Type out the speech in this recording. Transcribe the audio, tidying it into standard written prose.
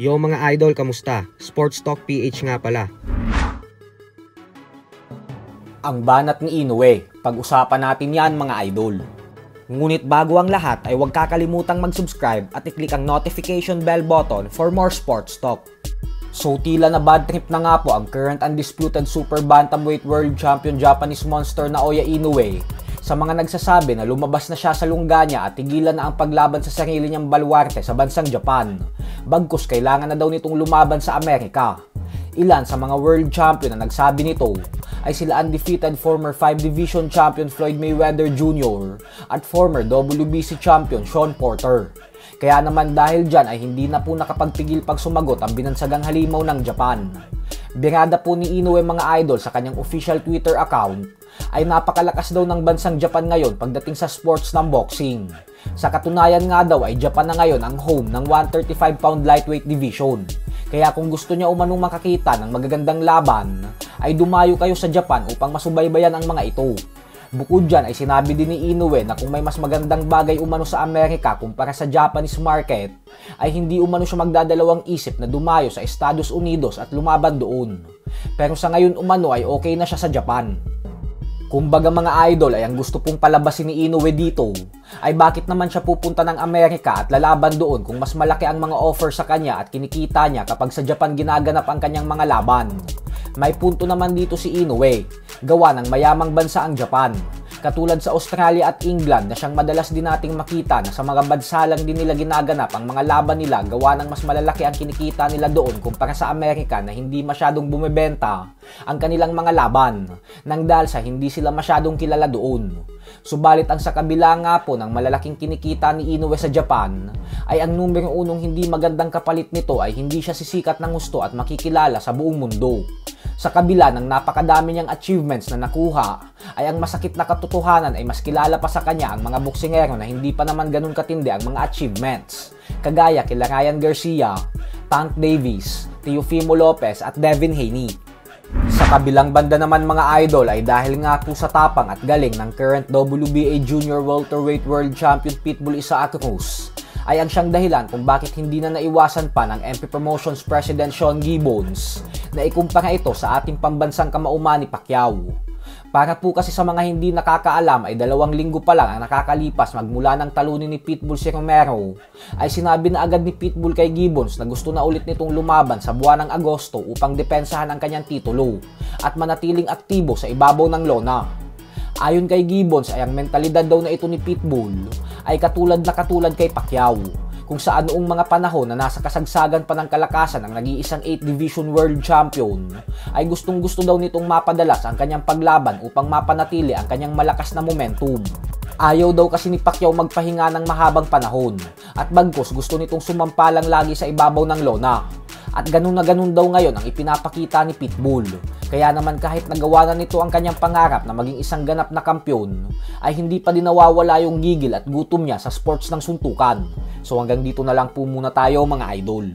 Yo mga idol, kamusta? Sports Talk PH nga pala. Ang banat ni Inoue, pag-usapan natin yan mga idol. Ngunit bago ang lahat ay huwag kakalimutang mag-subscribe at i-click ang notification bell button for more sports talk. So tila na bad trip na nga po ang current undisputed super bantamweight world champion Japanese monster Naoya Inoue sa mga nagsasabi na lumabas na siya sa lungga niya at tigilan na ang paglaban sa sarili niyang baluarte sa bansang Japan. Bagkus kailangan na daw nitong lumaban sa Amerika. Ilan sa mga world champion na nagsabi nito ay sila undefeated former 5 division champion Floyd Mayweather Jr. at former WBC champion Shawn Porter. Kaya naman dahil dyan ay hindi na po nakapagpigil pag sumagot ang binansagang halimaw ng Japan. Birada po ni Inoue mga idol sa kanyang official Twitter account ay napakalakas daw ng bansang Japan ngayon pagdating sa sports ng boxing. Sa katunayan nga daw ay Japan na ngayon ang home ng 135-pound lightweight division. Kaya kung gusto niya umanong makakita ng magagandang laban, ay dumayo kayo sa Japan upang masubaybayan ang mga ito. Bukod dyan ay sinabi din ni Inoue na kung may mas magandang bagay umano sa Amerika kumpara sa Japanese market, ay hindi umano siya magdadalawang isip na dumayo sa Estados Unidos at lumaban doon. Pero sa ngayon umano ay okay na siya sa Japan. Kumbaga mga idol ay ang gusto pong palabasin ni Inoue dito ay bakit naman siya pupunta ng Amerika at lalaban doon kung mas malaki ang mga offer sa kanya at kinikita niya kapag sa Japan ginaganap ang kanyang mga laban. May punto naman dito si Inoue, gawa ng mayamang bansa ang Japan. Katulad sa Australia at England na siyang madalas din nating makita na sa mga bansa lang din nila ginaganap ang mga laban nila gawa ng mas malalaki ang kinikita nila doon kumpara sa Amerika na hindi masyadong bumibenta ang kanilang mga laban nang dahil sa hindi sila masyadong kilala doon. Subalit ang sa kabila nga po ng malalaking kinikita ni Inoue sa Japan ay ang numero unong hindi magandang kapalit nito ay hindi siya sisikat ng gusto at makikilala sa buong mundo. Sa kabila ng napakadami niyang achievements na nakuha, ay ang masakit na katotohanan ay mas kilala pa sa kanya ang mga boksingero na hindi pa naman ganun katindi ang mga achievements. Kagaya kila Ryan Garcia, Tank Davis, Teofimo Lopez at Devin Haney. Sa kabilang banda naman mga idol ay dahil nga po sa tapang at galing ng current WBA Junior Welterweight World Champion Pitbull Isaac Cruz, ay ang siyang dahilan kung bakit hindi na naiwasan pa ng MP Promotions President Sean Gibbons na ikumpara ito sa ating pambansang kamauman ni Pacquiao. Para po kasi sa mga hindi nakakaalam ay 2 linggo pa lang ang nakakalipas magmula ng talunin ni Pitbull si Romero, ay sinabi na agad ni Pitbull kay Gibbons na gusto na ulit nitong lumaban sa buwan ng Agosto upang depensahan ang kanyang titulo at manatiling aktibo sa ibabaw ng lona. Ayon kay Gibbons ay ang mentalidad daw na ito ni Pitbull ay katulad kay Pacquiao, kung saan noong mga panahon na nasa kasagsagan pa ng kalakasan ng nag-iisang 8 Division World Champion, ay gustong-gusto daw nitong mapadalas ang kanyang paglaban upang mapanatili ang kanyang malakas na momentum. Ayaw daw kasi ni Pacquiao magpahinga ng mahabang panahon, at bagkus gusto nitong sumampalang lagi sa ibabaw ng lona. At ganun na ganun daw ngayon ang ipinapakita ni Pitbull. Kaya naman kahit nagawa na nito ang kanyang pangarap na maging isang ganap na kampyon, ay hindi pa din nawawala yung gigil at gutom niya sa sports ng suntukan. So hanggang dito na lang po muna tayo mga idol.